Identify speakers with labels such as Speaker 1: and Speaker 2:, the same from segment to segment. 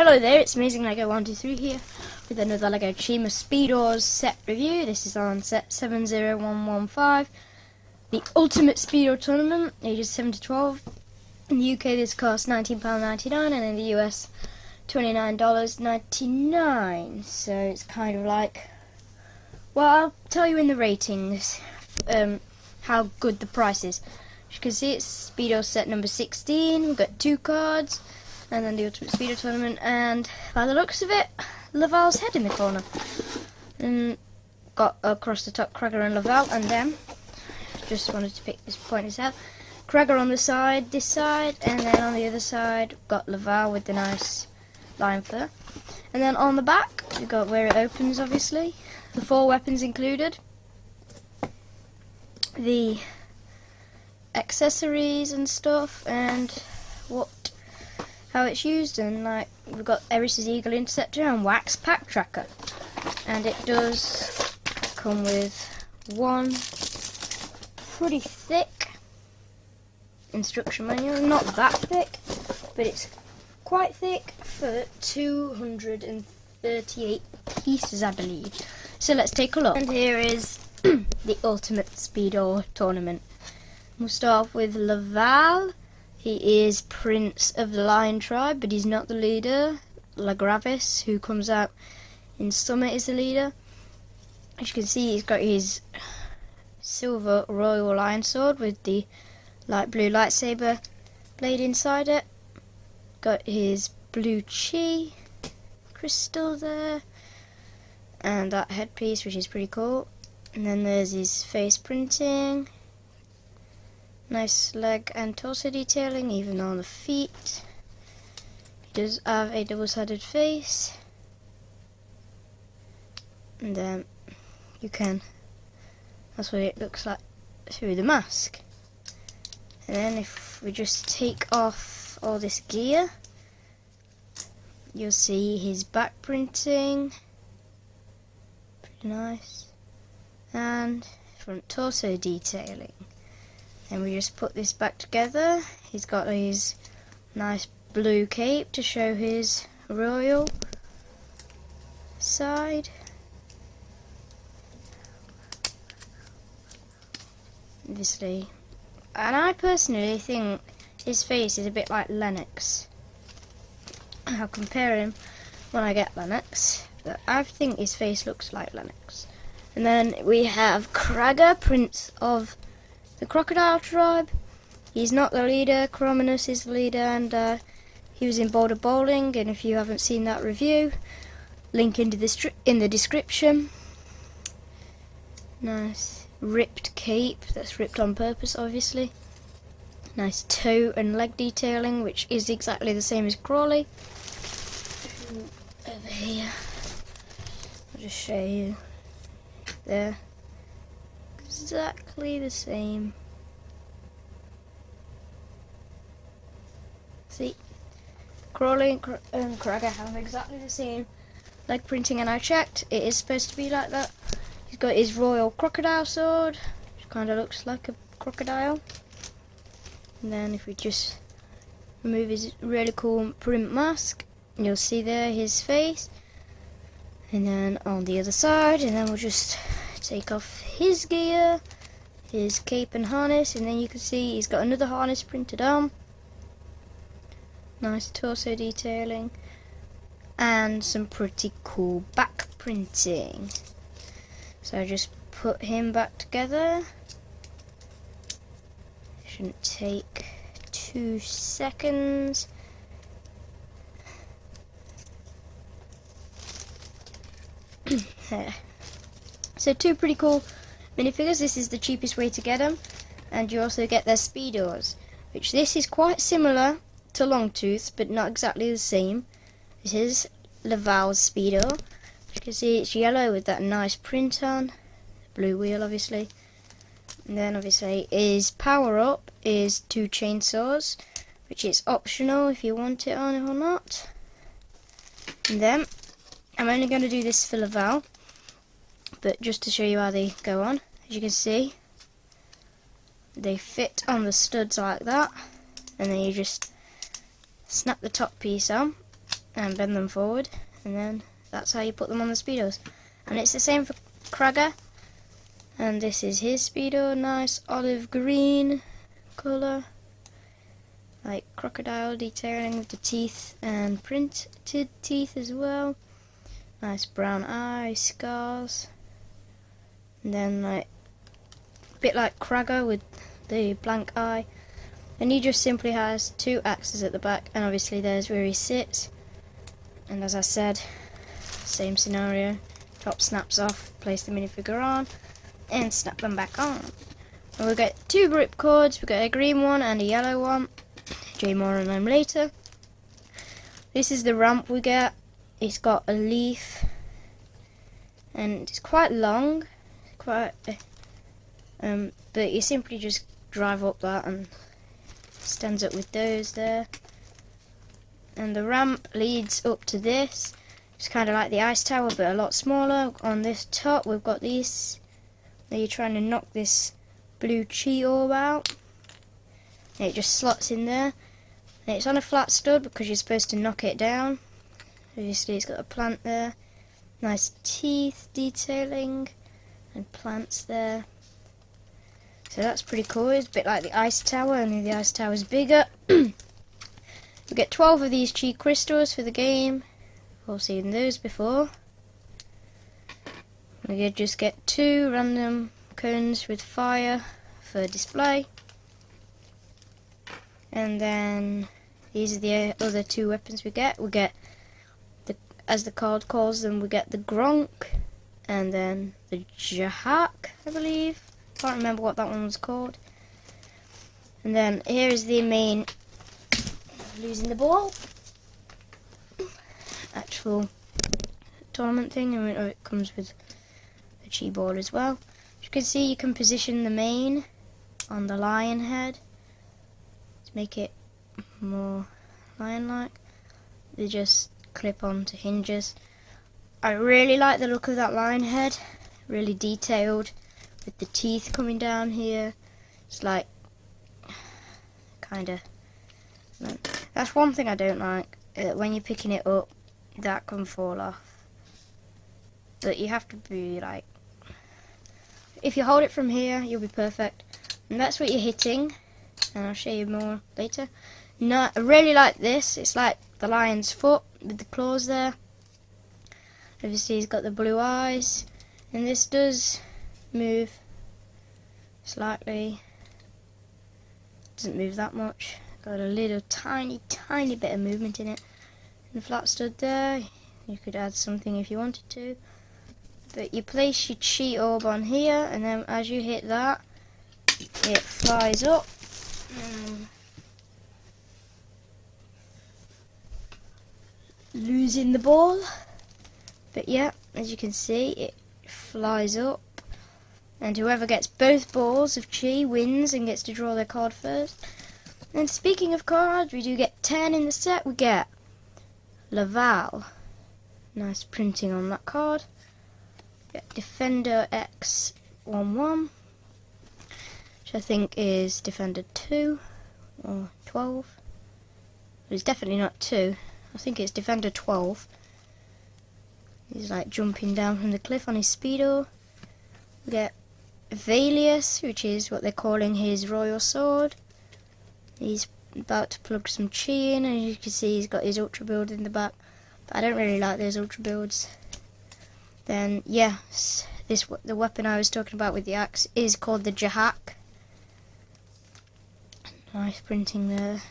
Speaker 1: Hello there, it's Amazing Lego 123 here with another Lego Chima Speedor set review. This is on set 70115, the Ultimate Speedor Tournament, ages 7 to 12. In the UK this costs £19.99 and in the US $29.99. So it's kind of like, well, I'll tell you in the ratings how good the price is. As you can see, it's Speedor set number 16. We've got 2 cards. And then the Ultimate Speedor Tournament, and by the looks of it, Laval's head in the corner. And got across the top Cracker and Laval, and then just wanted to point this out. Cracker on the side, this side, and then on the other side, got Laval with the nice lion fur. And then on the back, we've got where it opens, obviously. The 4 weapons included. The accessories and stuff, and how it's used, and like we've got Eris's Eagle Interceptor and Wax Pack Tracker, and it does come with one pretty thick instruction manual, not that thick, but it's quite thick for 238 pieces, I believe. So let's take a look. And here is the Ultimate Speedor Tournament. We'll start off with Laval. He is Prince of the Lion Tribe, but he's not the leader. Lagravis, who comes out in summer, is the leader. As you can see, he's got his silver royal lion sword with the light blue lightsaber blade inside it. Got his blue chi crystal there, and that headpiece, which is pretty cool. And then there's his face printing. Nice leg and torso detailing, even on the feet. He does have a double-sided face. And then that's what it looks like through the mask. And then if we just take off all this gear, you'll see his back printing. Pretty nice. And front torso detailing. And we just put this back together. He's got his nice blue cape to show his royal side. Obviously. And I personally think his face is a bit like Lennox. I'll compare him when I get Lennox, but I think his face looks like Lennox. And then we have Cracker, Prince of the Crocodile Tribe. He's not the leader, Crominus is the leader, and he was in Boulder Bowling, and if you haven't seen that review, link in the description. Nice ripped cape, that's ripped on purpose obviously. Nice toe and leg detailing, which is exactly the same as Crawley. Over here, I'll just show you there. Exactly the same. See, Crawley and Cracker have exactly the same leg printing, and I checked, it is supposed to be like that. He's got his royal crocodile sword, which kind of looks like a crocodile. And then if we just remove his really cool print mask, you'll see there his face. And then on the other side, and then we'll just take off his gear, his cape and harness, and then you can see he's got another harness printed on. Nice torso detailing, and some pretty cool back printing. So I just put him back together. Shouldn't take 2 seconds. There. So 2 pretty cool minifigures. This is the cheapest way to get them, and you also get their Speedors, which this is quite similar to Longtooth, but not exactly the same. This is Laval's Speedor. You can see it's yellow with that nice print on, blue wheel obviously. And then obviously his power up is 2 chainsaws, which is optional if you want it on or not. And then I'm only going to do this for Laval, but just to show you how they go on. As you can see, they fit on the studs like that, and then you just snap the top piece on, and bend them forward, and then that's how you put them on the Speedos. And it's the same for Kragger. And this is his Speedo, nice olive green colour, like crocodile detailing with the teeth and printed teeth as well. Nice brown eye, scars, and then like a bit like Kragger with the blank eye. And he just simply has 2 axes at the back, and obviously there's where he sits. And as I said, same scenario, top snaps off, place the minifigure on, and snap them back on. And we'll get 2 grip cords, we've got a green one and a yellow one. J more on them later. This is the ramp we get. It's got a leaf, and it's quite long, but you simply just drive up that and stands up with those there. And the ramp leads up to this. It's kind of like the ice tower, but a lot smaller. On this top we've got these, where you're trying to knock this blue chi orb out, and it just slots in there. And it's on a flat stud because you're supposed to knock it down. Obviously it's got a plant there, nice teeth detailing and plants there. So that's pretty cool. It's a bit like the ice tower, only the ice tower is bigger. We get 12 of these chi crystals for the game. We've all seen those before. We just get 2 random cones with fire for display. And then these are the other 2 weapons we get. We get, as the card calls them, we get the Gronk and then the Jahak, I believe. Can't remember what that one was called. And then here is the main, losing the ball, actual tournament thing, and it comes with a chi ball as well. As you can see, you can position the main on the lion head to make it more lion-like. They just clip onto hinges. I really like the look of that lion head, really detailed, with the teeth coming down here. It's like, kinda, that's one thing I don't like, when you're picking it up, that can fall off. But you have to be like, if you hold it from here, you'll be perfect. And that's what you're hitting, and I'll show you more later. No, I really like this. It's like the lion's foot with the claws there. Obviously he's got the blue eyes, and this does move slightly. Doesn't move that much. Got a little tiny bit of movement in it. And the flat stud there, you could add something if you wanted to. But you place your chi orb on here, and then as you hit that, it flies up. Losing the ball. But yeah, as you can see, it flies up. And whoever gets both balls of chi wins and gets to draw their card first. And speaking of cards, we do get 10 in the set. We get Laval. Nice printing on that card. We get Defender X11, which I think is Defender 2 or 12. It's definitely not 2. I think it's Defender 12. He's like jumping down from the cliff on his Speedor. We get Valius, which is what they're calling his royal sword. He's about to plug some chi in, and you can see he's got his ultra build in the back. But I don't really like those ultra builds. Then yes, the weapon I was talking about with the axe is called the Jahak. Nice printing there.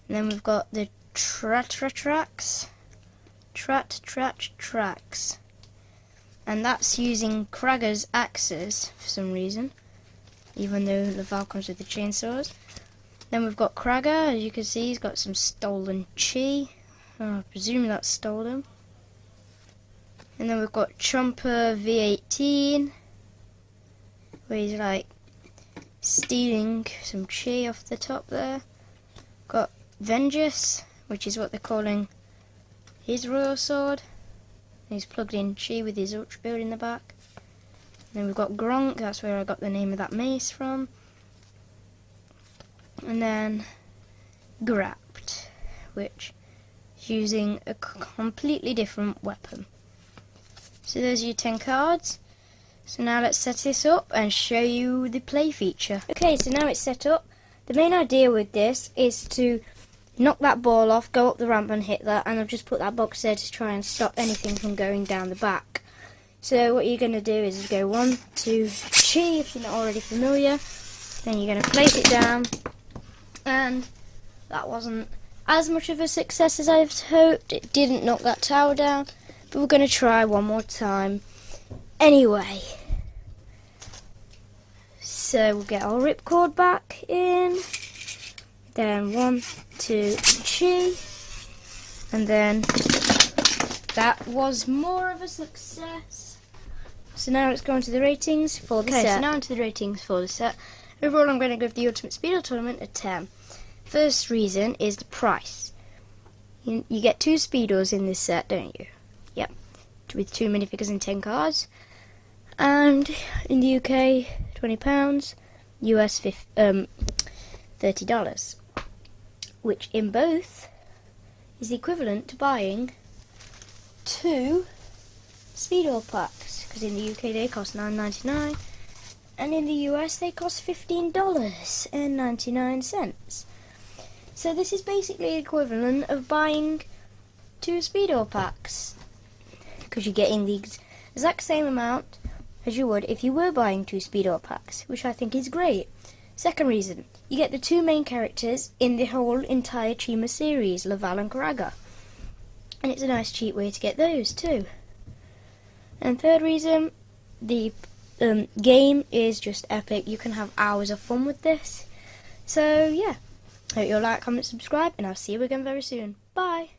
Speaker 1: And then we've got the Tracks. And that's using Kragger's axes for some reason, even though Laval comes with the chainsaws. Then we've got Kragger. As you can see, he's got some stolen chi. I presume that's stolen. And then we've got Chomper V18, where he's like stealing some chi off the top there. Got Vengeance, which is what they're calling his royal sword. He's plugged in chi with his ultra build in the back. Then we've got Gronk, that's where I got the name of that mace from. And then Grapt, which using a completely different weapon. So those are your 10 cards. So now let's set this up and show you the play feature. Okay, so now it's set up. The main idea with this is to knock that ball off, go up the ramp and hit that, and I've just put that box there to try and stop anything from going down the back. So what you're going to do is go 1, 2, chi if you're not already familiar. Then you're going to place it down, and that wasn't as much of a success as I had hoped. It didn't knock that tower down, but we're going to try one more time anyway. So we'll get our ripcord back in, then 1, 2, chi, and then that was more of a success. So now let's go into the ratings for the set. So now into the ratings for the set. Overall, I'm going to give the Ultimate Speedor Tournament a 10. First reason is the price. You get 2 Speedors in this set, don't you? Yep. With 2 minifigures and 10 cards. And in the UK, £20. US $30. Which in both is the equivalent to buying 2 Speedor packs, because in the UK they cost $9.99 and in the US they cost $15.99. So this is basically the equivalent of buying 2 Speedor packs, because you're getting the exact same amount as you would if you were buying 2 Speedor packs, which I think is great. Second reason, you get the 2 main characters in the whole entire Chima series, Laval and Karaga. And it's a nice cheap way to get those too. And third reason, the game is just epic. You can have hours of fun with this. So yeah, hope you'll like, comment, subscribe, and I'll see you again very soon. Bye!